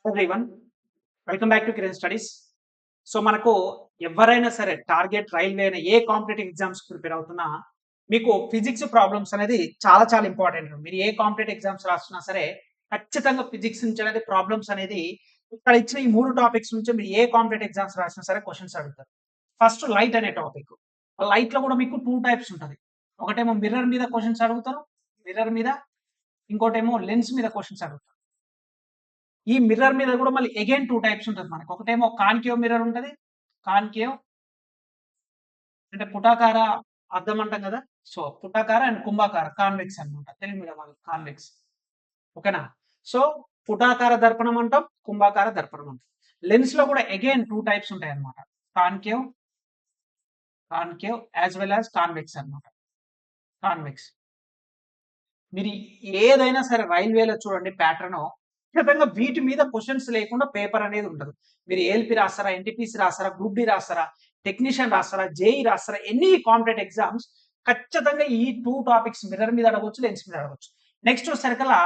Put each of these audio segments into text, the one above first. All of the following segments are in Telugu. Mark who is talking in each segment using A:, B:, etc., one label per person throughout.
A: Everyone welcome back to Kiran studies. So మనకు ఎవరైనా సరే టార్గెట్ రైల్వే అయినా ఏ కాంపిటేటివ్ ఎగ్జామ్స్ ప్రిపేర్ అవుతున్నా మీకు ఫిజిక్స్ ప్రాబ్లమ్స్ అనేది చాలా చాలా ఇంపార్టెంట్. మీరు ఏ కాంపిటేటివ్ ఎగ్జామ్స్ రాస్తున్నా సరే ఖచ్చితంగా ఫిజిక్స్ నుంచి అనేది ప్రాబ్లమ్స్ అనేది ఇక్కడ ఇచ్చిన ఈ 3 టాపిక్స్ నుంచి మీరు ఏ కాంపిటేటివ్ ఎగ్జామ్స్ రాసినా సరే క్వశ్చన్స్ అడుగుతారు. ఫస్ట్ లైట్ అనే టాపిక్. లైట్ లో కూడా మీకు 2 టైప్స్ ఉంటది. ఒకటేమో మిర్రర్ మీద క్వశ్చన్స్ అడుగుతారు. మిర్రర్ మీద. ఇంకోటేమో లెన్స్ మీద క్వశ్చన్స్ అడుగుతారు. ఈ మిర్రర్ మీద కూడా మళ్ళీ అగైన్ 2 టైప్స్ ఉంటది మనకు. ఒకటేమో కాన్కేవ్ మిర్రర్ ఉంటది. కాన్కేవ్ అంటే పుటాకార అద్దం అంటాం కదా! సో, పుటాకార అండ్ కుంభాకార కాన్వెక్స్ అన్నమాట. తెలుగు మీడియం వాళ్ళకి కాన్వెక్స్. ఓకేనా? సో, పుటాకార దర్పణం అంటాం. కుంభాకార దర్పణం అంటాం. లెన్స్ లో కూడా అగైన్ 2 టైప్స్ ఉంటాయన్నమాట. Concave, concave as well as convex అన్నమాట. కాన్వెక్స్. మీరు ఏదైనా సరే రైల్వేలో చూడండి ప్యాటర్న్ ఖచ్చితంగా వీటి మీద క్వశ్చన్స్ లేకుండా పేపర్ అనేది ఉండదు. మీరు ఏఎల్పి రాస్తారా, ఎన్టీపీసీ రాస్తారా, గ్రూప్ డి రాస్తారా, టెక్నీషియన్ రాస్తారా, జేఈ రాస్తారా, ఎనీ కాంపిటేటివ్ ఎగ్జామ్స్ ఖచ్చితంగా ఈ 2 టాపిక్స్ మిర్రర్ మీద అడగవచ్చు, లెన్స్ మీద అడగవచ్చు. నెక్స్ట్ వచ్చేసరికల్లా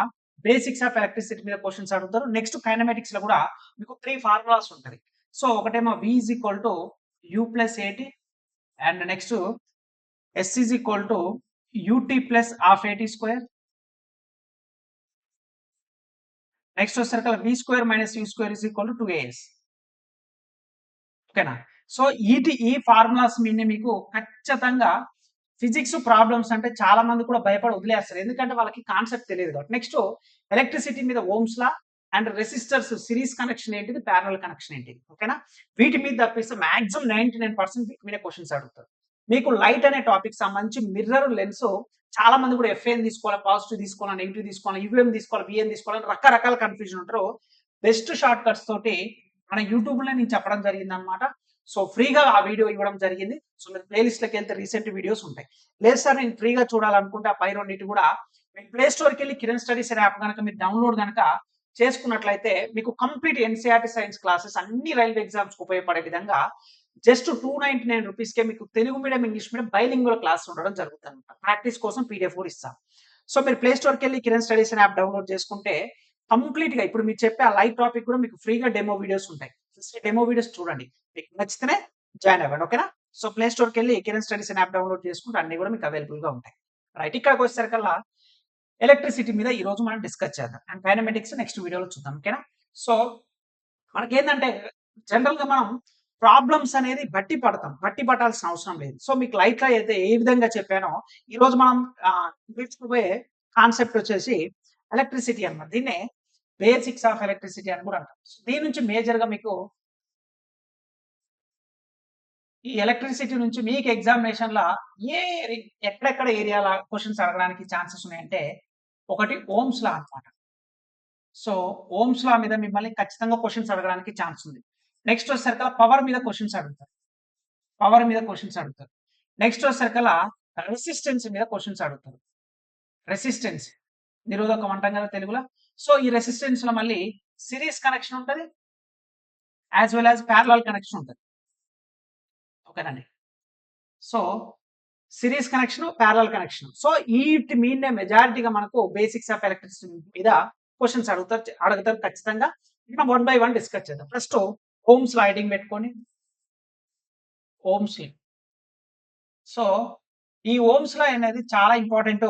A: బేసిక్స్ ఆఫ్ ఎలక్ట్రిసిటీ మీద క్వశ్చన్స్ అడుగుతారు. నెక్స్ట్ కైనమాటిక్స్ లో కూడా మీకు 3 ఫార్ములాస్ ఉంటాయి. సో ఒకటేమో V is equal to U plus AT and next S is equal to UT plus half AT square. Next వచ్చేసరికి V square minus U square is equal to 2AS. ఓకేనా? సో ఈ ఫార్ములాస్ మీద మీకు ఖచ్చితంగా ఫిజిక్స్ ప్రాబ్లమ్స్ అంటే చాలా మంది కూడా భయపడి వదిలేస్తారు. ఎందుకంటే వాళ్ళకి కాన్సెప్ట్ తెలియదు కాబట్టి. నెక్స్ట్ ఎలక్ట్రిసిటీ మీద Ohm's law and resistors series connection ఏంటిది, ప్యారలల్ కనెక్షన్ ఏంటిది. ఓకేనా? వీటి మీద తప్పిస్తే మాక్సిమం 99% వీటి మీద క్వశ్చన్స్ అడుగుతారు. మీకు లైట్ అనే టాపిక్ సంబంధించి మిర్రర్ లెన్స్ చాలా మంది కూడా ఎఫ్ఏఎన్ తీసుకోవాలి, పాజిటివ్ తీసుకోవాలి, నెగిటివ్ తీసుకోవాలి, యుఎం తీసుకోవాలి, బిఎన్ తీసుకోవాలి, రకరకాల కన్ఫ్యూజన్ ఉంటారు. బెస్ట్ షార్ట్ కట్స్ తోటి మన యూట్యూబ్ లో నేను చెప్పడం జరిగింది అనమాట. సో ఫ్రీగా ఆ వీడియో ఇవ్వడం జరిగింది. సో మీరు ప్లేలిస్ట్ లోకి వెళ్తే రీసెంట్ వీడియోస్ ఉంటాయి. లేదు సార్ నేను ఫ్రీగా చూడాలనుకుంటే ఆ పై రెండింటి కూడా మీరు ప్లే స్టోర్కి వెళ్ళి కిరణ్ స్టడీస్ అనే యాప్ కనుక మీరు డౌన్లోడ్ కనుక చేసుకున్నట్లయితే మీకు కంప్లీట్ ఎన్సీఆర్టీ సైన్స్ క్లాసెస్ అన్ని రైల్వే ఎగ్జామ్స్ కు ఉపయోగపడే విధంగా జస్ట్ 299 రూపీస్కే మీకు Telugu medium, English medium bilingual class ఉండడం జరుగుతుంది అనమాట. ప్రాక్టీస్ కోసం పీడిఎఫ్ కూడా ఇస్తాం. సో మీరు ప్లే స్టోర్కి వెళ్ళి కిరణ్ స్టడీస్ అనే యాప్ డౌన్లోడ్ చేసుకుంటే కంప్లీట్ గా ఇప్పుడు మీరు చెప్పే ఆ లైవ్ టాపిక్ కూడా మీకు ఫ్రీగా డెమో వీడియోస్ ఉంటాయి. డెమో వీడియోస్ చూడండి, మీకు నచ్చితేనే జాయిన్ అవ్వండి. ఓకేనా? సో ప్లే స్టోర్కి వెళ్ళి కిరణ్ స్టడీస్ అనే యాప్ డౌన్లోడ్ చేసుకుంటే అన్ని కూడా మీకు అవైలబుల్ గా ఉంటాయి. రైట్, ఇక్కడికి వచ్చేసరికల్లా ఎలక్ట్రిసిటీ మీద ఈ రోజు మనం డిస్కస్ చేద్దాం అండ్ కైనమాటిక్స్ నెక్స్ట్ వీడియోలో చూద్దాం. ఓకేనా? సో మనకేంటంటే జనరల్ గా మనం ప్రాబ్లమ్స్ అనేది బట్టి పట్టాల్సిన అవసరం లేదు. సో మీకు లైట్ లో అయితే ఏ విధంగా చెప్పానో ఈ రోజు మనం నేర్చుకోబోయే కాన్సెప్ట్ వచ్చేసి ఎలక్ట్రిసిటీ అన్నమాట. దీన్నే బేసిక్స్ ఆఫ్ ఎలక్ట్రిసిటీ అని కూడా అంటాం. దీని నుంచి మేజర్ గా మీకు ఈ ఎలక్ట్రిసిటీ నుంచి మీకు ఎగ్జామినేషన్ లా ఎక్కడెక్కడ ఏరియాల క్వశ్చన్స్ అడగడానికి ఛాన్సెస్ ఉన్నాయంటే ఒకటి ఓమ్స్ లా అన్నమాట. సో ఓమ్స్ లా మీద మిమ్మల్ని ఖచ్చితంగా క్వశ్చన్స్ అడగడానికి ఛాన్స్ ఉంది. నెక్స్ట్ వచ్చేసరికల్లా పవర్ మీద క్వశ్చన్స్ అడుగుతారు. నెక్స్ట్ వచ్చేసరికల్లా రెసిస్టెన్స్ మీద క్వశ్చన్స్ అడుగుతారు. రెసిస్టెన్స్ నిరోధకం అంటాం కదా తెలుగులో. సో ఈ రెసిస్టెన్స్ లో మళ్ళీ సిరీస్ కనెక్షన్ ఉంటుంది as well as parallel connection ఉంటుంది. ఓకేనండి? So series connection, parallel connection. So వీటి మీదనే మెజారిటీగా మనకు బేసిక్స్ ఆఫ్ ఎలక్ట్రిసిటీ మీద క్వశ్చన్స్ అడుగుతారు ఖచ్చితంగా. మనం 1 by 1 డిస్కస్ చేద్దాం. ఫస్ట్ ఓమ్స్ లా హెడింగ్ పెట్టుకొని ఓమ్స్ లా. సో ఈ ఓమ్స్ లా అనేది చాలా ఇంపార్టెంట్.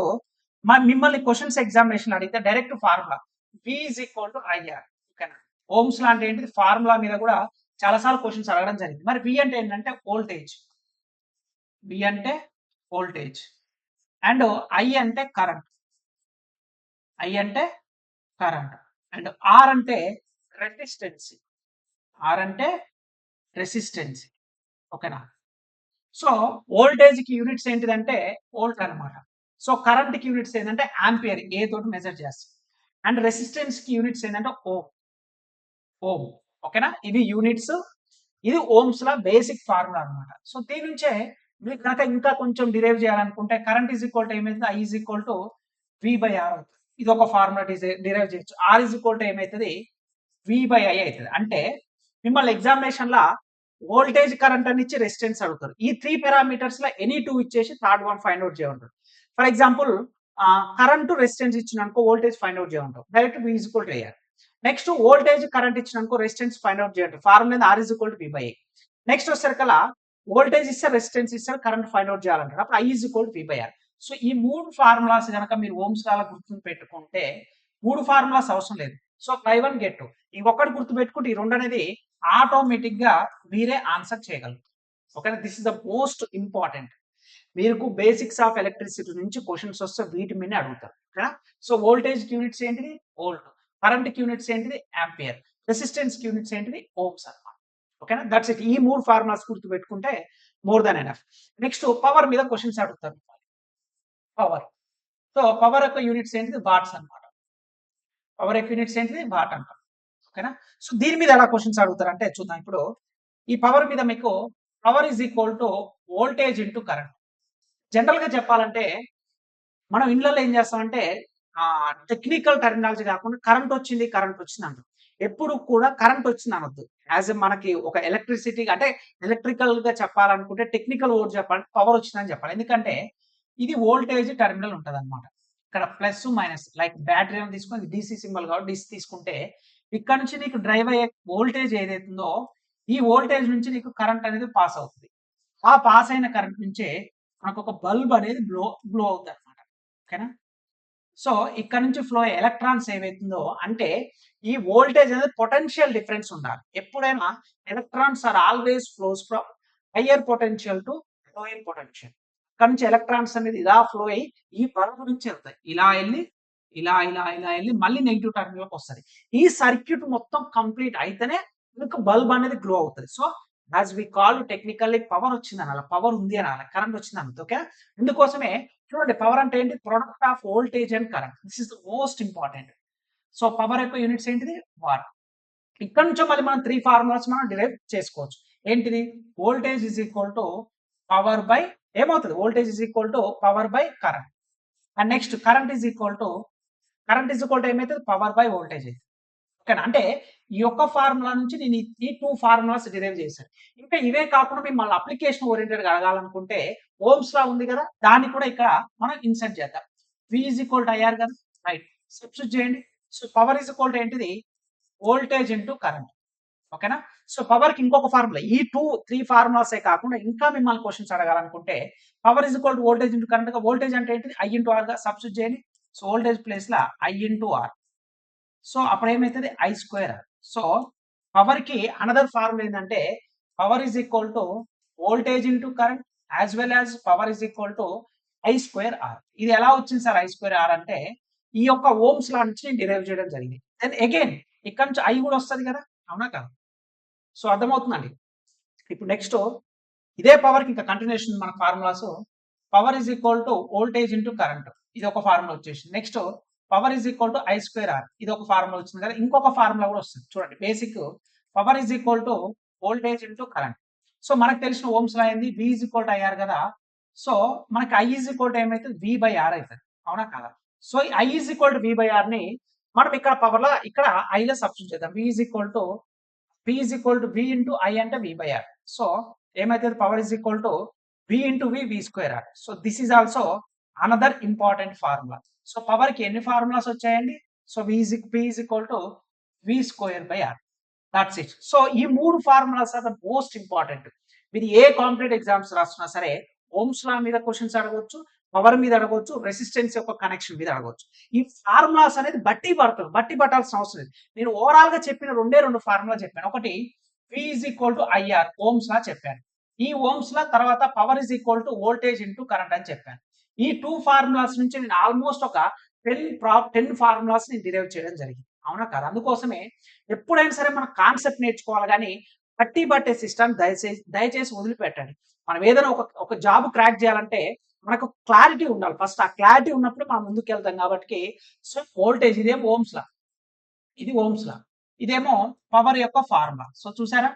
A: మిమ్మల్ని క్వశ్చన్స్ ఎగ్జామినేషన్ అడిగితే direct formula V is equal to IR. ఓకేనా? ఓమ్స్ లా అంటే ఏంటిది, ఫార్ములా మీద కూడా చాలా సార్లు క్వశ్చన్స్ అడగడం జరిగింది. మరి V అంటే ఏంటంటే వోల్టేజ్, V అంటే వోల్టేజ్ అండ్ I అంటే కరెంట్, I అంటే కరెంట్ అండ్ R అంటే రెసిస్టెన్సీ, R అంటే రెసిస్టెన్సీ. ఓకేనా? సో వోల్టేజ్ కి యూనిట్స్ ఏంటిదంటే వోల్ట్ అన్నమాట. సో కరెంట్ కి యూనిట్స్ ఏంటంటే ఆంపియర్, ఏ తోటి మెజర్ చేస్తాం. అండ్ రెసిస్టెన్స్ కి యూనిట్స్ ఏంటంటే ఓమ్. ఓకేనా? ఇవి యూనిట్స్. ఇది ఓమ్స్ లా బేసిక్ ఫార్ములా అన్నమాట. సో దీని నుంచే మీరు కనుక ఇంకా కొంచెం డిరైవ్ చేయాలనుకుంటే కరెంట్ ఈజ్ ఈక్వల్ టు ఏమైతుంది, I is equal to V/R అవుతుంది. ఇది ఒక ఫార్ములా డిరైవ్ చేయొచ్చు. R ఈజ్ ఈక్వల్ టు ఏమైతుంది, V/I అవుతుంది. అంటే మిమ్మల్ని ఎగ్జామినేషన్ లా వోల్టేజ్, కరెంట్ అని ఇచ్చి రెసిస్టెన్స్ అడుగుతారు. ఈ 3 పారామీటర్స్ లో ఎనీ 2 ఇచ్చేసి థర్డ్ వన్ ఫైండ్ అవుట్ చేయమంటారు. ఫర్ ఎగ్జాంపుల్ కరెంట్ రెసిస్టెన్స్ ఇచ్చిన అనుకో వోల్టేజ్ ఫైండ్ అవుట్ చేయమంటారు. Direct V is equal to IR. Next voltage current ఇచ్చినాకో రెసిస్టెన్స్ ఫైండ్ అవుట్ చేయండి. Formula R is equal to V/I. Next వచ్చేసరికల్లా వోల్టేజ్ ఇస్తే రెసిస్టెన్స్ ఇస్తారు కరెంట్ ఫైండ్ అవుట్ చేయాలంటారు. అప్పుడు I is equal to V/R. So ఈ 3 ఫార్ములాస్ గనక మీరు ఓమ్స్ లా గుర్తు పెట్టుకుంటే 3 ఫార్ములాస్ అవసరం లేదు. So by 1 get 2. ఈ ఒక్కటి గుర్తు పెట్టుకుంటే ఈ 2 అనేది ఆటోమేటిక్ గా మీరే ఆన్సర్ చేయగలరు. ఓకేనా? This is the most important. మీకు బేసిక్స్ ఆఫ్ ఎలక్ట్రిసిటీ నుంచి క్వశ్చన్స్ వస్తే వీటి మీదనే అడుగుతారు. ఓకేనా? సో వోల్టేజ్ యూనిట్స్ ఏంటిది? వోల్ట్. కరెంట్ యూనిట్స్ ఏంటిది? ఆంపియర్. రెసిస్టెన్స్ యూనిట్స్ ఏంటిది? ఓమ్స్ అన్నమాట. ఓకేనా? That's it. ఈ 3 ఫార్ములాస్ గుర్తు పెట్టుకుంటే more than enough. Next power మీద క్వశ్చన్స్ అడుగుతారు. పవర్. సో పవర్ యొక్క యూనిట్స్ ఏంటిది? వాట్స్ అన్నమాట. పవర్ యొక్క యూనిట్స్ ఏంటిది? వాట్ అంటాం. ఓకేనా? సో దీని మీద ఎలా క్వశ్చన్స్ అడుగుతారంటే చూద్దాం. ఇప్పుడు ఈ పవర్ మీద మీకు power is equal to voltage into current. General గా చెప్పాలంటే మనం ఇండ్లలో ఏం చేస్తామంటే టెక్నికల్ టెర్మినాలజీ కాకుండా కరెంట్ వచ్చింది అంటాం. ఎప్పుడు కూడా కరెంట్ వచ్చింది అనొద్దు. యాజ్ మనకి ఒక ఎలక్ట్రిసిటీ అంటే ఎలక్ట్రికల్ గా చెప్పాలనుకుంటే టెక్నికల్ వర్డ్ చెప్పాలంటే పవర్ వచ్చిందని చెప్పాలి. ఎందుకంటే ఇది వోల్టేజ్ టెర్మినల్ ఉంటది అనమాట. ఇక్కడ ప్లస్ మైనస్ లైక్ బ్యాటరీ అని తీసుకొని డిసి సింబల్ కాబట్టి డిసి తీసుకుంటే ఇక్కడ నుంచి నీకు డ్రైవ్ అయ్యే వోల్టేజ్ ఏదైతుందో ఈ వోల్టేజ్ నుంచి నీకు కరెంట్ అనేది పాస్ అవుతుంది. ఆ పాస్ అయిన కరెంట్ నుంచే మనకు ఒక బల్బ్ అనేది గ్లో అవుతుంది అనమాట. ఓకేనా? సో ఇక్కడ నుంచి ఫ్లో ఎలక్ట్రాన్స్ ఏవైతుందో అంటే ఈ వోల్టేజ్ అనేది పొటెన్షియల్ డిఫరెన్స్ ఉండాలి. ఎప్పుడైనా electrons are always flows from higher potential to lower potential. ఇక్కడ నుంచి ఎలక్ట్రాన్స్ అనేది ఇలా ఫ్లో అయ్యి ఈ బల్బ్ నుంచి వెళ్తాయి. ఇలా వెళ్ళి ఇలా వెళ్ళి మళ్ళీ నెగిటివ్ టర్మినల్కి వస్తుంది. ఈ సర్క్యూట్ మొత్తం కంప్లీట్ అయితేనే మీకు బల్బ్ అనేది గ్లో అవుతుంది. So as we call technically power వచ్చింది అనాలి, పవర్ ఉంది అనాలి, కరెంట్ వచ్చింది అన్నది. ఓకే? ఇందుకోసమే చూడండి పవర్ అంటే ఏంటి? Product of voltage and current. This is the most important. So power యొక్క యూనిట్స్ ఏంటిది? వాట్. ఇక్కడ నుంచో మళ్ళీ మనం 3 ఫార్ములాస్ మనం డిరైవ్ చేసుకోవచ్చు. ఏంటిది? Voltage is equal to power by ఏమవుతుంది? Voltage is equal to power by current. And next current is equal to ఏమైతుంది? పవర్ బై వోల్టేజ్ అయితే. ఓకేనా? అంటే ఈ యొక్క ఫార్ములా నుంచి నేను ఈ 2 ఫార్ములాస్ డిరైవ్ చేశాను. ఇంకా ఇవే కాకుండా మేము మళ్ళీ అప్లికేషన్ ఓరియంటెడ్ అడగాలనుకుంటే ఓమ్స్ లా ఉంది కదా, దాన్ని కూడా ఇక్కడ మనం ఇన్సర్ట్ చేద్దాం. V is equal to IR కదా, రైట్. సబ్స్టిట్యూట్ చేయండి. So power is equal to ఏంటిది? Voltage into current. ఓకేనా? సో పవర్ కి ఇంకొక ఫార్ములా. ఈ 3 ఫార్ములాసే కాకుండా ఇంకా మిమ్మల్ని క్వశ్చన్స్ అడగాలనుకుంటే power is equal to voltage into current. Voltage అంటే ఏంటిది? I ఇంటూ R గా సబ్స్టిట్యూట్ చేయండి. సో వోల్టేజ్ ప్లేస్ లా I ఇంటూ R. సో అప్పుడు ఏమైతుంది? I²R. సో పవర్ కి అనదర్ ఫార్ములా ఏంటంటే power is equal to voltage into current as well as power is equal to I²R. ఇది ఎలా వచ్చింది సార్ I²R అంటే ఈ యొక్క ఓమ్స్ లా నుంచి నేను డిరైవ్ చేయడం జరిగింది. దెన్ అగైన్ ఇక్కడ నుంచి I కూడా వస్తుంది కదా, అవునా కదా? సో అర్థమవుతుందండి. ఇప్పుడు నెక్స్ట్ ఇదే పవర్ కి ఇంకా కంటిన్యూషన్ మన formulas. Power is equal to voltage into current, ఇది ఒక ఫార్ములా వచ్చేసింది. Next power is equal to I²R, ఇది ఒక ఫార్ములా వచ్చింది కదా. ఇంకొక ఫార్ములా కూడా వస్తుంది చూడండి. Basic power is equal to voltage into current. So మనకు తెలిసిన ఓమ్స్ లా ఏంది? V is equal to IR కదా. సో మనకి I ఈజ్ ఈక్వల్ టు ఏమైతుంది? V/R అవుతుంది, అవునా కదా? So I is equal to V/R ని మనం ఇక్కడ పవర్ లో ఇక్కడ I లో సబ్స్టిట్యూట్ చేద్దాం. V is equal to V into I అంటే V/R. సో ఏమైతుంది? Power is equal to V into V²R. So this is also another important formula. So power కి ఎన్ని ఫార్ములాస్ వచ్చాయండి? So P is equal to V²/R. That's it. So ఈ 3 formulas are the most important. మీరు ఏ కాంపిటేటివ్ ఎగ్జామ్స్ రాస్తున్నా సరే ఓమ్స్ లా మీద క్వశ్చన్స్ అడగవచ్చు, పవర్ మీద అడగవచ్చు, రెసిస్టెన్స్ యొక్క కనెక్షన్ మీద అడగవచ్చు. ఈ ఫార్ములాస్ అనేది బట్టి పట్టాల్సిన అవసరం లేదు. నేను ఓవరాల్ గా చెప్పిన 2 ఫార్ములా చెప్పాను. ఒకటి V is equal to IR Ohm's law చెప్పాను. ఈ ఓమ్స్ లా తర్వాత power is equal to voltage into current అని చెప్పాను. ఈ 2 ఫార్ములాస్ నుంచి నేను ఆల్మోస్ట్ ఒక 10 ఫార్ములాస్ నేను డిరైవ్ చేయడం జరిగింది, అవునా కదా? అందుకోసమే ఎప్పుడైనా సరే మన కాన్సెప్ట్ నేర్చుకోవాలి కానీ పట్టే సిస్టమ్ దయచేసి వదిలిపెట్టండి. మనం ఏదైనా ఒక జాబ్ క్రాక్ చేయాలంటే మనకు క్లారిటీ ఉండాలి. ఫస్ట్ ఆ క్లారిటీ ఉన్నప్పుడు మనం ముందుకు వెళ్తాం కాబట్టి. సో వోల్టేజ్ ఇదేమో ఓమ్స్ లా, ఇది ఓమ్స్ లా, ఇదేమో పవర్ యొక్క ఫార్ములా. సో చూసారా?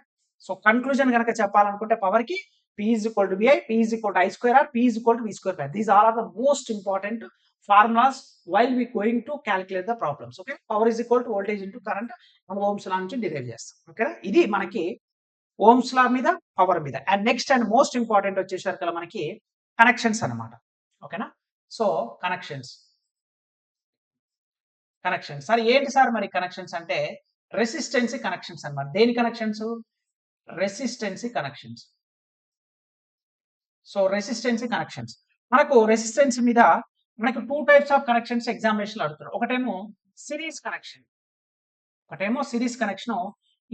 A: సో కన్క్లూజన్ కనుక చెప్పాలనుకుంటే పవర్ కి P is equal to VI, P is equal to I²R, P is equal to V²/R. These are the most important formulas while we going to calculate the problems. Okay? Power is equal to voltage into current మనం ఓమ్స్ లా నుంచి డిరైవ్ చేస్తాం. ఓకేనా? ఇది మనకి ఓమ్స్ లా మీద, పవర్ మీద. And next and most important వచ్చేసరికి మనకి కనెక్షన్స్ అన్నమాట. ఓకేనా? సో కనెక్షన్స్ కనెక్షన్ సార్ ఏంటి సార్ మరి కనెక్షన్స్ అంటే రెసిస్టెన్సీ కనెక్షన్స్ అన్నమాట. దేని connections? Resistancy connections. So resistancy connections మనకు రెసిస్టెన్స్ మీద మనకు 2 టైప్స్ ఆఫ్ కనెక్షన్స్ ఎగ్జామినేషన్ అడుగుతారు. ఒకటేమో సిరీస్ కనెక్షన్,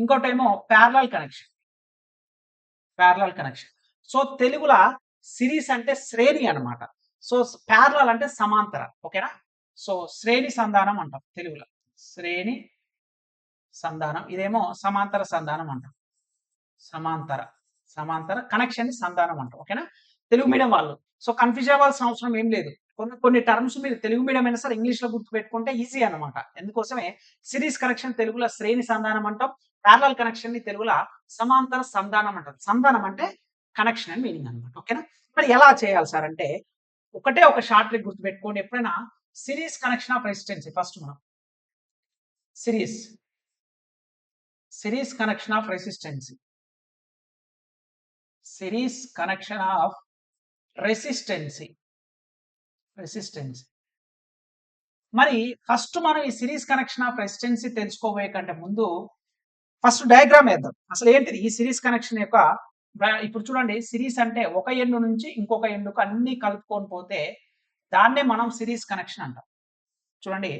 A: ఇంకోటేమో ప్యారలల్ కనెక్షన్. సో తెలుగులో సిరీస్ అంటే శ్రేణి అన్నమాట. సో ప్యారలల్ అంటే సమాంతర. ఓకేనా? సో శ్రేణి సంధానం అంటాం తెలుగులో. శ్రేణి సంధానం, ఇదేమో సమాంతర సంధానం అంటాం. సమాంతర కనెక్షన్ సంధానం అంటాం. ఓకేనా? తెలుగు మీడియం వాళ్ళు సో కన్ఫ్యూజ్ అవ్వాల్సిన అవసరం ఏం లేదు. కొన్ని టర్మ్స్ మీరు తెలుగు మీడియం అయినా సరే ఇంగ్లీష్ లో గుర్తు పెట్టుకుంటే ఈజీ అన్నమాట. ఎందుకోసమే సిరీస్ కనెక్షన్ తెలుగులో శ్రేణి సంధానం అంటాం, ప్యారలల్ కనెక్షన్ ని తెలుగులో సమాంతర సంధానం అంటాం. సంధానం అంటే కనెక్షన్ అని మీనింగ్ అనమాట. ఓకేనా? మరి ఎలా చేయాలి సార్ అంటే ఒకటే ఒక షార్ట్ ట్రిక్ గుర్తు పెట్టుకోండి. ఎప్పుడైనా series connection of resistancy first మనం సిరీస్ కనెక్షన్ ఆఫ్ రెసిస్టెన్సీ మరి ఫస్ట్ మనం ఈ సిరీస్ కనెక్షన్ ఆఫ్ రెసిస్టెన్సీ తెలుసుకోబోయే కంటే ముందు ఫస్ట్ డయాగ్రామ్ వేద్దాం. అసలు ఏంటిది ఈ సిరీస్ కనెక్షన్ యొక్క ఇప్పుడు చూడండి, సిరీస్ అంటే ఒక ఎండ్ నుంచి ఇంకొక ఎండ్కు అన్ని కలుపుకొని పోతే దాన్నే మనం సిరీస్ కనెక్షన్ అంటాం. చూడండి,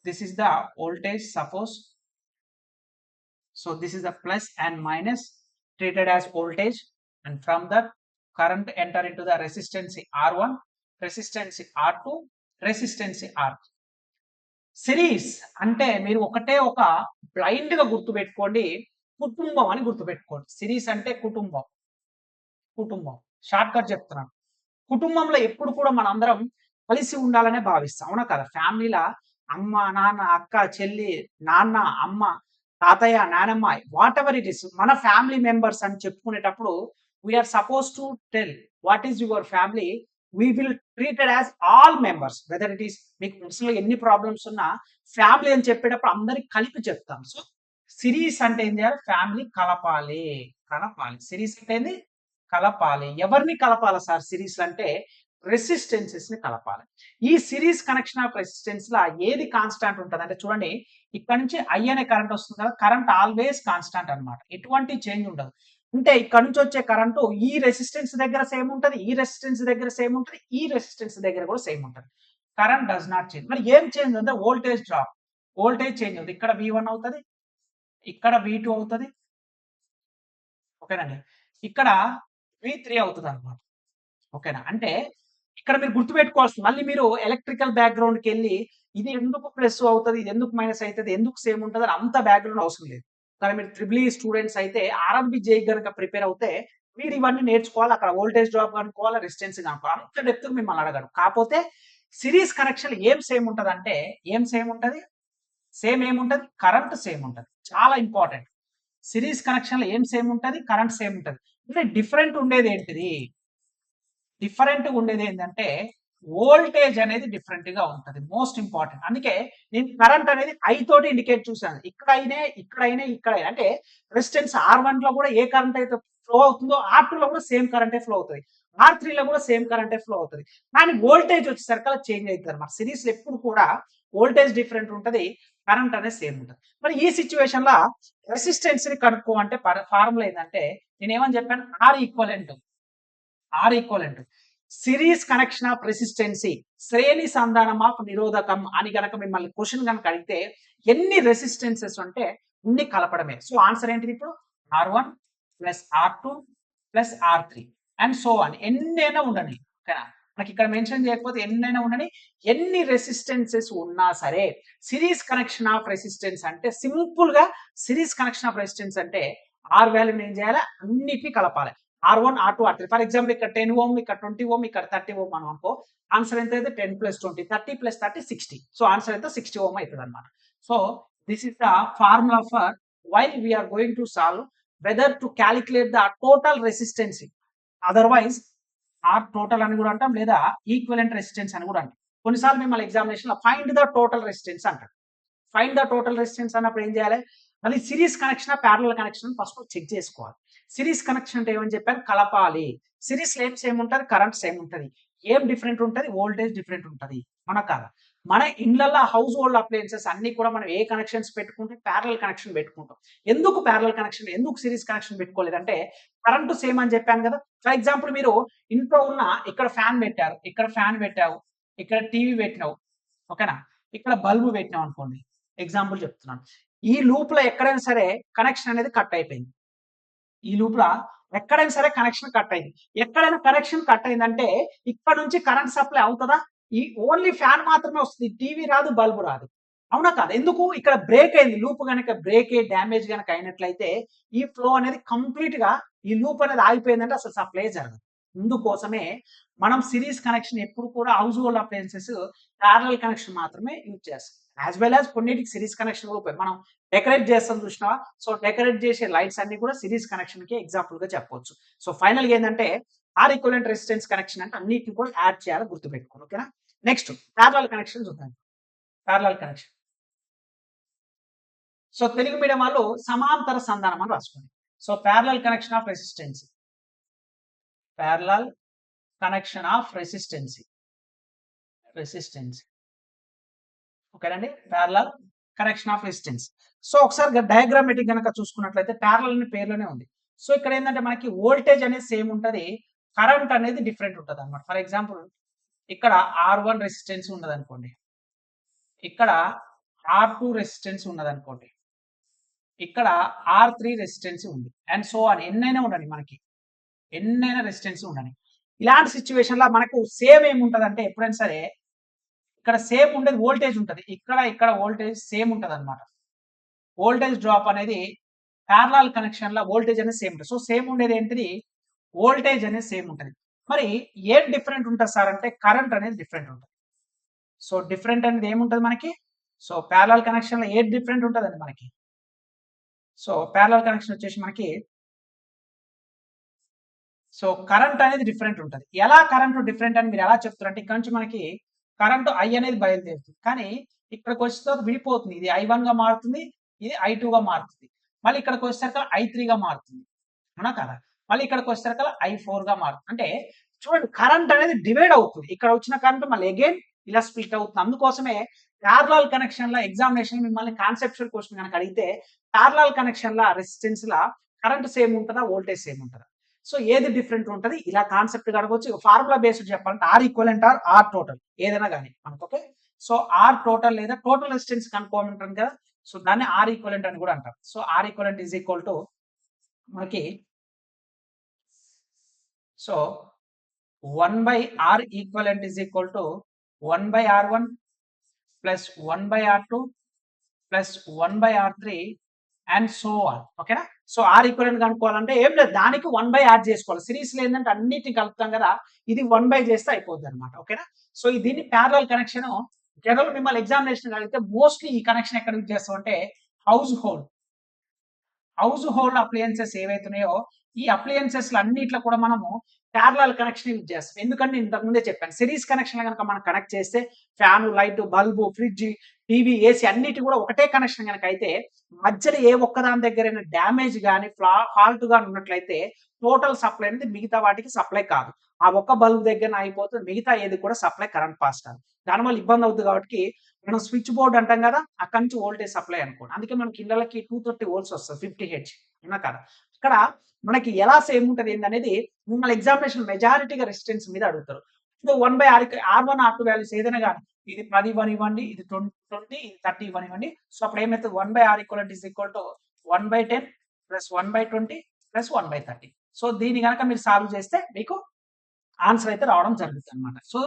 A: this is the voltage suppose. So this is the plus and minus treated as voltage, and from that current enter into the resistance R1, resistance R2, resistance R3. Series అంటే మీరు ఒకటే ఒక బ్లైండ్ గా గుర్తు పెట్టుకోండి, కుటుంబం అని గుర్తు పెట్టుకోండి. సిరీస్ అంటే కుటుంబం. షార్ట్ కట్ చెప్తున్నాను. కుటుంబంలో ఎప్పుడు కూడా మనందరం కలిసి ఉండాలనే భావిస్తాం, అవునా కదా? ఫ్యామిలీలో అమ్మ, నాన్న, అక్క, చెల్లి, నాన్న, అమ్మ, తాతయ్య, నానమ్మ, వాట్ ఎవర్ ఇట్ ఇస్, మన ఫ్యామిలీ మెంబర్స్ అని చెప్పుకునేటప్పుడు we are suppose to tell what is your family. We will treated as all members, whether it is మీకు పర్సనల్ ఎన్ని ప్రాబ్లమ్స్ ఉన్నా ఫ్యామిలీ అని చెప్పేటప్పుడు అందరికి కలిపి చెప్తాం. సో సిరీస్ అంటే ఏం చేయాలి? ఫ్యామిలీ కలపాలి. సిరీస్ అంటే ఏంది? కలపాలి. ఎవరిని కలపాలి సార్ సిరీస్ అంటే? రెసిస్టెన్సెస్ ని కలపాలి. ఈ సిరీస్ కనెక్షన్ ఆఫ్ రెసిస్టెన్స్ లా ఏది కాన్స్టాంట్ ఉంటుంది అంటే చూడండి, ఇక్కడ నుంచి ఐ అనే కరెంట్ వస్తుంది కదా, కరెంట్ ఆల్వేస్ కాన్స్టాంట్ అన్నమాట, ఎటువంటి చేంజ్ ఉండదు. అంటే ఇక్కడ నుంచి వచ్చే కరెంటు ఈ రెసిస్టెన్స్ దగ్గర సేమ్ ఉంటుంది, ఈ రెసిస్టెన్స్ దగ్గర సేమ్ ఉంటుంది, ఈ రెసిస్టెన్స్ దగ్గర కూడా సేమ్ ఉంటుంది. Current does not change. మరి ఏం చేంజ్ అంటే వోల్టేజ్ డ్రాప్, వోల్టేజ్ చేంజ్ అవుతుంది. ఇక్కడ V1 అవుతుంది, ఇక్కడ V2 అవుతుంది, ఓకేనండి, ఇక్కడ V3 అవుతుంది అనమాట. ఓకేనా? అంటే ఇక్కడ మీరు గుర్తుపెట్టుకోవాల్సింది, మళ్ళీ మీరు ఎలక్ట్రికల్ బ్యాక్గ్రౌండ్కి వెళ్ళి ఇది ఎందుకు ప్లస్ అవుతుంది, ఇది ఎందుకు మైనస్ అవుతుంది, ఎందుకు సేమ్ ఉంటుంది అని అంత బ్యాక్గ్రౌండ్ అవసరం లేదు. కానీ మీరు ట్రిపుల్ స్టూడెంట్స్ అయితే ఆర్ఆర్బి జే కనుక ప్రిపేర్ అవుతే మీరు ఇవన్నీ నేర్చుకోవాలి. అక్కడ వోల్టేజ్ డ్రాప్ కనుక్కోవాలి, రెసిస్టెన్స్ కనుక్కోవాలి, అంత డెప్త్ మిమ్మల్ని అడగడు. కాకపోతే సిరీస్ కనెక్షన్ ఏం సేమ్ ఉంటుంది అంటే సేమ్ ఏముంటది? కరెంట్ సేమ్ ఉంటుంది. చాలా ఇంపార్టెంట్. సిరీస్ కనెక్షన్ లో ఏం సేమ్ ఉంటుంది? కరెంట్ సేమ్ ఉంటుంది. అంటే డిఫరెంట్ ఉండేది ఏంటిది? ఏంటంటే వోల్టేజ్ అనేది డిఫరెంట్ గా ఉంటుంది. Most important. అందుకే నేను కరెంట్ అనేది ఐ తోటి ఇండికేట్ చూసాను. ఇక్కడైనా అంటే రెసిస్టెన్స్ R1 లో కూడా ఏ కరెంట్ అయితే ఫ్లో అవుతుందో R2 లో కూడా సేమ్ కరెంటే ఫ్లో అవుతుంది, R3 లో కూడా సేమ్ కరెంటే ఫ్లో అవుతుంది. కానీ వోల్టేజ్ వచ్చేసరికి అలా చేంజ్ అవుతుంది అనమాట. సిరీస్ లో ఎప్పుడు కూడా వోల్టేజ్ డిఫరెంట్ ఉంటుంది, కరెంట్ అనేది సేమ్ ఉంటుంది. మరి ఈ సిచ్యువేషన్ లో రెసిస్టెన్స్ ని కనుక్కో అంటే ఫార్ములా ఏంటంటే నేను ఏమని చెప్పాను? R equivalent series connection of resistancy, శ్రేణి సంధానం ఆఫ్ నిరోధకం అని గనక మిమ్మల్ని క్వశ్చన్ కనుక అడిగితే ఎన్ని రెసిస్టెన్సెస్ అంటే ఇన్ని కలపడమే. సో ఆన్సర్ ఏంటిది ఇప్పుడు? R1 plus R2 plus R3 and so అని ఎన్నైనా ఉండని. ఓకేనా? మనకి ఇక్కడ మెన్షన్ చేయకపోతే ఎన్నైనా ఉండని, ఎన్ని రెసిస్టెన్సెస్ ఉన్నా సరే సిరీస్ కనెక్షన్ ఆఫ్ రెసిస్టెన్స్ అంటే సింపుల్ గా సిరీస్ కనెక్షన్ ఆఫ్ రెసిస్టెన్స్ అంటే R వాల్యూని ఏం చేయాలి? అన్నిటిని కలపాలి. R1, R2, R3. For example ఇక్కడ 10 ఓం, ఇక్కడ 20 ఓం, ఇక్కడ 30 ఓం అని అనుకో. ఆన్సర్ ఎంత అయితే 10 ప్లస్ 20, 30 ప్లస్ 30 60. సో ఆన్సర్ ఎంత? 60 ఓం అవుతుంది అనమాట. So this is the formula for while we're going to solve whether to calculate the total resistance. Otherwise R total అని కూడా అంటాం, లేదా ఈక్వలెంట్ రెసిస్టెన్స్ అని కూడా అంటాం. కొన్నిసార్లు మిమ్మల్ని ఎగ్జామినేషన్ లో ఫైండ్ ద టోటల్ రెసిస్టెన్స్ అంటారు. ఫైండ్ ద టోటల్ రెసిస్టెన్స్ అన్నప్పుడు ఏం చేయాలి? అది series connection, parallel connection first check చేసుకోవాలి. సిరీస్ కనెక్షన్ అంటే ఏమని చెప్పారు? కలపాలి. సిరీస్ లో ఏం సేమ్ ఉంటుంది? కరెంట్ సేమ్ ఉంటుంది. ఏం డిఫరెంట్ ఉంటుంది? వోల్టేజ్ డిఫరెంట్ ఉంటుంది. మన కాదా? మన ఇండ్లలో హౌస్ హోల్డ్ అప్లయన్సెస్ అన్ని కూడా మనం ఏ కనెక్షన్స్ పెట్టుకుంటే ప్యారలల్ కనెక్షన్ పెట్టుకుంటాం. ఎందుకు ప్యారలల్ కనెక్షన్, ఎందుకు సిరీస్ కనెక్షన్ పెట్టుకోలేదంటే కరెంట్ సేమ్ అని చెప్పాను కదా. ఫర్ ఎగ్జాంపుల్ మీరు ఇంట్లో ఉన్న ఇక్కడ ఫ్యాన్ పెట్టారు, ఇక్కడ ఫ్యాన్ పెట్టావు, ఇక్కడ టీవీ పెట్టినావు, ఓకేనా, ఇక్కడ బల్బు పెట్టినావు అనుకోండి, ఎగ్జాంపుల్ చెప్తున్నాను. ఈ లూప్ లో ఎక్కడైనా సరే కనెక్షన్ అనేది కట్ అయిపోయింది. ఈ లూప్ లో ఎక్కడైనా సరే కనెక్షన్ కట్ అయింది. ఎక్కడైనా కనెక్షన్ కట్ అయిందంటే ఇక్కడ నుంచి కరెంట్ సప్లై అవుతుందా? ఈ ఓన్లీ ఫ్యాన్ మాత్రమే వస్తుంది. టీవీ రాదు, బల్బు రాదు. అవునా కాదు? ఎందుకు? ఇక్కడ బ్రేక్ అయింది. లూప్ గనక బ్రేక్ అయ్యి డ్యామేజ్ గనక అయినట్లయితే ఈ ఫ్లో అనేది కంప్లీట్ గా ఈ లూప్ అనేది ఆగిపోయిందంటే అసలు సప్లై జరగదు. ఇందుకోసమే మనం సిరీస్ కనెక్షన్ ఎప్పుడు కూడా house hold appliances parallel connection మాత్రమే యూజ్ చేస్తాం. యాజ్ వెల్ యాజ్ కొన్నిటికి సిరీస్ కనెక్షన్ కూడా మనం డెకరేట్ చేస్తాం చూసినావా? సో డెకరేట్ చేసే లైట్స్ అన్ని కూడా సిరీస్ కనెక్షన్ కి ఎగ్జాంపుల్ గా చెప్పవచ్చు. సో ఫైనల్ గా ఏంటంటే ఆర్ ఈక్వలెంట్ రెసిస్టెన్స్ కనెక్షన్ అంటే అన్నిటిని కూడా యాడ్ చేయాలి, గుర్తుపెట్టుకోండి. ఓకేనా? నెక్స్ట్ ప్యారలల్ కనెక్షన్ చూద్దాం. Parallel connection. So Telugu medium వాళ్ళు సమాంతర సంధానం అని రాసుకోండి. So parallel connection of resistances, parallel connection of resistances, resistances, ఓకేనండి, parallel connection of resistance. So ఒకసారి డయాగ్రామేటిక్ గనక చూసుకున్నట్లయితే ప్యారలల్ అని పేర్లోనే ఉంది. సో ఇక్కడ ఏంటంటే మనకి వోల్టేజ్ అనేది సేమ్ ఉంటది, కరెంట్ అనేది డిఫరెంట్ ఉంటది అన్నమాట. ఫర్ ఎగ్జాంపుల్ ఇక్కడ R1 రెసిస్టెన్స్ ఉన్నది అనుకోండి, ఇక్కడ R2 రెసిస్టెన్స్ ఉన్నది అనుకోండి, ఇక్కడ R3 రెసిస్టెన్స్ ఉంది, అండ్ సో అని ఎన్నైనా ఉండని, మనకి ఎన్నైనా రెసిస్టెన్స్ ఉండని. ఇలాంటి సిచ్యువేషన్ లో మనకు సేమ్ ఏముంటది అంటే ఎప్పుడైనా సరే ఇక్కడ సేమ్ ఉండేది వోల్టేజ్ ఉంటది, ఇక్కడ వోల్టేజ్ సేమ్ ఉంటది అనమాట. వోల్టేజ్ డ్రాప్ అనేది ప్యారలల్ కనెక్షన్ లో వోల్టేజ్ అనేది సేమ్ ఉంటుంది. సో సేమ్ ఉండేది ఏంటిది? వోల్టేజ్ అనేది సేమ్ ఉంటుంది. మరి ఏం డిఫరెంట్ ఉంటుంది సార్ అంటే కరెంట్ అనేది డిఫరెంట్ ఉంటుంది. సో డిఫరెంట్ అనేది ఏముంటది మనకి? సో ప్యారలల్ కనెక్షన్ లో ఏది డిఫరెంట్ ఉంటుందండి మనకి? సో ప్యారలల్ కనెక్షన్ వచ్చేసి మనకి సో కరెంట్ అనేది డిఫరెంట్ ఉంటుంది. ఎలా కరెంట్ డిఫరెంట్ అని మీరు ఎలా చెప్తారంటే ఇక్కడ నుంచి మనకి కరెంట్ I అనేది బయలుదేరుతుంది, కానీ ఇక్కడికి వచ్చిన తర్వాత విడిపోతుంది. ఇది I1 గా మారుతుంది, ఇది I2 గా మారుతుంది, మళ్ళీ ఇక్కడికి వచ్చేసరికి I3 గా మారుతుంది, అవునా కదా? మళ్ళీ ఇక్కడికి వచ్చేసరికి I4 గా మారుతుంది. అంటే చూడండి కరెంట్ అనేది డివైడ్ అవుతుంది. ఇక్కడ వచ్చిన కరెంట్ మళ్ళీ అగైన్ ఇలా స్ప్లిట్ అవుతుంది. అందుకోసమే ప్యారలల్ కనెక్షన్ లో ఎగ్జామినేషన్ మిమ్మల్ని కాన్సెప్చువల్ క్వశ్చన్ కనుక అడిగితే ప్యారలల్ కనెక్షన్ ల రెసిస్టెన్స్ ల కరెంట్ సేమ్ ఉంటుందా, వోల్టేజ్ సేమ్ ఉంటుందా? సో ఏది డిఫరెంట్ ఉంటుంది, ఇలా కాన్సెప్ట్ అడగవచ్చు. ఫార్ములా బేస్డ్ చెప్పాలంటే R equivalent R R total ఏదైనా కానీ మనకు, ఓకే. సో ఆర్ టోటల్ లేదా టోటల్ రెసిస్టెన్స్ కనుక్కోమంటారు కదా, సో దాన్ని ఆర్ ఈక్వలెంట్ అని కూడా అంటారు. So R equivalent is equal to మనకి so 1/R equivalent is equal to 1/R1 plus 1/R2 plus 1/R3 and so on, ఓకేనా? సో ఆర్ ఈక్వలెంట్ కనుక్కోవాలంటే ఏం లేదు, దానికి 1/, యాడ్ చేసుకోవాలి. సిరీస్ లో ఏంటంటే అన్నిటిని కలుపుతాం కదా, ఇది 1/, చేస్తే అయిపోద్ది అనమాట, ఓకేనా? సో దీన్ని ప్యారలల్ కనెక్షన్. జనరల్ మిమ్మల్ని ఎగ్జామినేషన్ అడిగితే మోస్ట్లీ ఈ కనెక్షన్ ఎక్కడ యూజ్ చేస్తాం అంటే హౌస్ హోల్డ్ అప్లయన్సెస్ ఏవైతున్నాయో ఈ అప్లయన్సెస్ అన్నిట్లో కూడా మనము ప్యారలల్ కనెక్షన్ యూజ్ చేస్తాం. ఎందుకంటే ఇంతకు ముందే చెప్పాను, సిరీస్ కనెక్షన్ కనుక మనం కనెక్ట్ చేస్తే fan, light, bulb, fridge, TV, AC అన్నిటి కూడా ఒకటే కనెక్షన్ కనుక అయితే మధ్యలో ఏ ఒక్కదాని దగ్గర డ్యామేజ్ కానీ ఫాల్ట్ కానీ ఉన్నట్లయితే టోటల్ సప్లై అనేది మిగతా వాటికి సప్లై కాదు. ఆ ఒక్క బల్బ్ దగ్గర అయిపోతుంది, మిగతా ఏది కూడా సప్లై కరెంట్ పాస్ కాదు. దానివల్ల ఇబ్బంది అవుతుంది. కాబట్టి మనం స్విచ్ బోర్డ్ అంటాం కదా, అక్కడి నుంచి వోల్టేజ్ సప్లై అనుకోండి. అందుకే మనకి ఇళ్ళకి 230 వోల్ట్స్ వస్తుంది, 50 హెచ్, అవునా కదా? ఇక్కడ మనకి ఎలా సేమ్ ఉంటుంది ఏంటనేది మిమ్మల్ని ఎగ్జామినేషన్ మెజారిటీగా రెసిస్టెన్స్ మీద అడుగుతారు. ఇప్పుడు 1/R R1 R2 వాల్యూస్ ఏదైనా కానీ ఇది 10 ఇవ్వనివ్వండి, ఇది 20, ఇది 30 ఇవ్వనివ్వండి. సో అప్పుడు ఏమైతుంది? 1/R equivalent is equal to 1/10 plus 1/20 plus 1/30. So దీన్ని కనుక మీరు సాల్వ్ చేస్తే మీకు ఆన్సర్ అయితే రావడం జరుగుతుంది అనమాట. So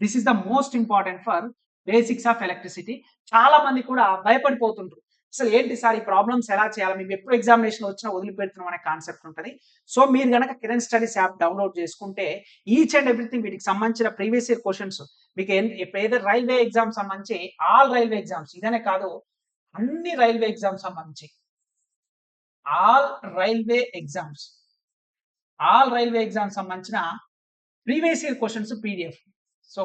A: this is the most important for basics of electricity. చాలా మంది కూడా భయపడిపోతుంటారు, అసలు ఏంటి సార్ ఈ ప్రాబ్లమ్స్ ఎలా చేయాలి, మేము ఎప్పుడు ఎగ్జామినేషన్ వచ్చినా వదిలిపెడుతున్నాం అనే కాన్సెప్ట్ ఉంటుంది. సో మీరు కనుక కిరణ్ స్టడీస్ యాప్ డౌన్లోడ్ చేసుకుంటే ఈచ్ అండ్ ఎవ్రీథింగ్ వీటికి సంబంధించిన ప్రీవియస్ ఇయర్ క్వశ్చన్స్ మీకు ఏదో రైల్వే ఎగ్జామ్ సంబంధించి ఆల్ రైల్వే ఎగ్జామ్స్ ఇదనే కాదు, అన్ని రైల్వే ఎగ్జామ్స్ సంబంధించి ఆల్ రైల్వే ఎగ్జామ్స్ సంబంధించిన previous year questions PDF. So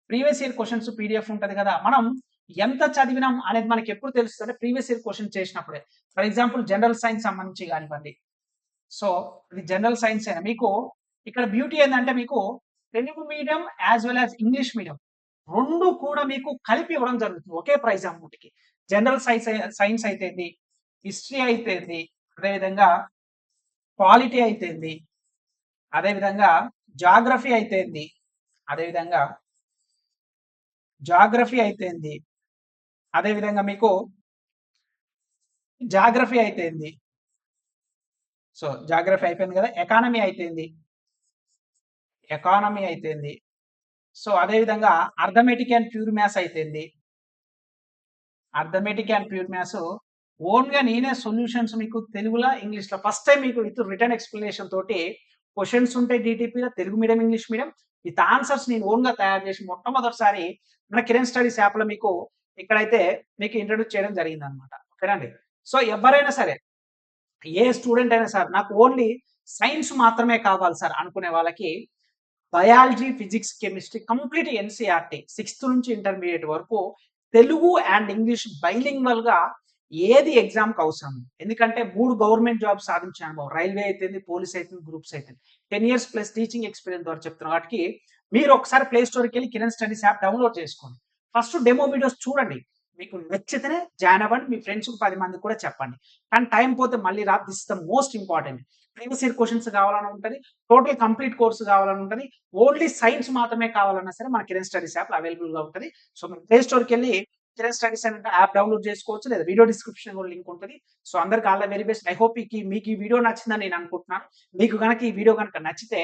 A: previous year questions PDF ఉంటుంది కదా, మనం ఎంత చదివినాం అనేది మనకి ఎప్పుడు తెలుస్తుంది? ప్రీవియస్ ఇయర్ క్వశ్చన్ చేసినప్పుడే. ఫర్ ఎగ్జాంపుల్ జనరల్ సైన్స్ సంబంధించి కానివ్వండి, సో ఇది జనరల్ సైన్స్ అయినా మీకు ఇక్కడ బ్యూటీ ఏంటంటే మీకు Telugu medium as well as English medium 2 కూడా మీకు కలిపి ఇవ్వడం జరుగుతుంది ఒకే ప్రైజ్ అమౌంట్‌కి. జనరల్ సైన్స్ అయితేంది, హిస్టరీ అయితేంది, అదేవిధంగా పాలిటీ అయితేంది, అదేవిధంగా జాగ్రఫీ అయితేంది, అదేవిధంగా జాగ్రఫీ అయితేంది, అదేవిధంగా మీకు జాగ్రఫీ అయితేంది. సో, జాగ్రఫీ అయిపోయింది కదా! ఎకానమీ అయితేంది. సో, అదేవిధంగా అర్థమెటిక్ అండ్ ప్యూర్ మ్యాథ్స్ అయితేంది. అర్థమెటిక్ అండ్ ప్యూర్ మ్యాథ్స్ ఓన్‌గా నేనే సొల్యూషన్స్ మీకు తెలుగులో, ఇంగ్లీష్‌లో ఫస్ట్ టైమ్ మీకు విత్ రిటన్ ఎక్స్‌ప్లనేషన్ తోటి క్వెషన్స్ ఉంటాయి డీటీపీలో Telugu medium, English medium. With answers నేను ఓన్‌గా తయారు చేసి మొట్టమొదటిసారి మన కిరణ్ స్టడీస్ యాప్‌లో మీకు ఇక్కడైతే మీకు ఇంట్రొడ్యూస్ చేయడం జరిగిందనమాట. ఓకేనండి. సో, ఎవరైనా సరే ఏ స్టూడెంట్ అయినా సార్ నాకు ఓన్లీ సైన్స్ మాత్రమే కావాలి సార్ అనుకునే వాళ్ళకి biology, physics, chemistry complete NCERT 6థ్ నుంచి ఇంటర్మీడియేట్ వరకు తెలుగు అండ్ ఇంగ్లీష్ బైలింగ్వల్‌గా ఏది ఎగ్జామ్‌కి అవసరం. ఎందుకంటే 3 గవర్నమెంట్ జాబ్స్ సాధించిన అనుభవం. రైల్వే అయితేంది, పోలీస్ అయితేంది, గ్రూప్స్ అయితేంది. 10 ఇయర్స్ ప్లస్ టీచింగ్ ఎక్స్‌పీరియన్స్ ద్వారా చెప్తున్నా వాటికి మీరు ఒకసారి ప్లే స్టోర్‌కెళ్ళి కిరణ్ స్టడీస్ యాప్ డౌన్‌లోడ్ చేసుకోండి. ఫస్ట్ డెమో వీడియోస్ చూడండి. మీకు నచ్చితేనే జాయిన్ అవ్వండి. మీ ఫ్రెండ్స్‌కి 10 మందికి కూడా చెప్పండి. కానీ టైం పోతే మళ్ళీ రాదు. This is the most important. Previous year questions కావాలని ఉంటది. టోటల్ కంప్లీట్ కోర్స్ కావాలని ఉంటది. ఓన్లీ సైన్స్ మాత్రమే కావాలన్నా సరే మన కిరణ్ స్టడీస్ యాప్‌లో అవైలబుల్‌గా ఉంటది. సో, మీరు ప్లే స్టోర్‌కెళ్ళి కిరణ్ స్టడీస్ అనే యాప్ డౌన్‌లోడ్ చేసుకోవచ్చు. లేదా వీడియో డిస్క్రిప్షన్ కూడా లింక్ ఉంటది. సో, అందరికి all the very best. I hope మీకు ఈ వీడియో నచ్చిందని నేను అనుకుంటున్నాను. మీకు గనక ఈ వీడియో గనక నచ్చితే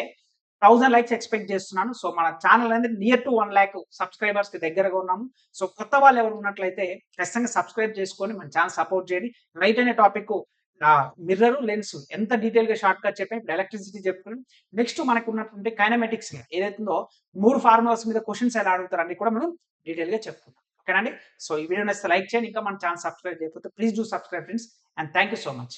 A: 1000 లైక్స్ ఎక్స్‌పెక్ట్ చేస్తున్నాను. సో, మన ఛానల్ అనేది నియర్ టు 1,00,000 సబ్‌స్క్రైబర్స్‌కి దగ్గరగా ఉన్నాము. సో, కొత్త వాళ్ళు ఎవరు ఉన్నట్లయితే ఖచ్చితంగా సబ్‌స్క్రైబ్ చేసుకొని మన ఛానల్ సపోర్ట్ చేయండి. రైట్ అనే టాపిక్ మిర్రర్, లెన్స్ ఎంత డీటెయిల్‌గా షార్ట్ కట్ చెప్పాను. ఇప్పుడు ఎలక్ట్రిసిటీ చెప్పుకున్నాం. నెక్స్ట్ మనకున్నటువంటి కైనమాటిక్స్ ఏదైతే ఉందో 3 ఫార్ములాస్ మీద క్వెషన్స్ ఎలా అడుగుతారు అన్ని కూడా మనం డీటెయిల్‌గా చెప్పుకుందాం. ఓకేనండి. సో, ఈ వీడియో నచ్చితే లైక్ చేయండి. ఇంకా మన ఛానల్ సబ్‌స్క్రైబ్ చేయకపోతే please do subscribe friends and thank you so much.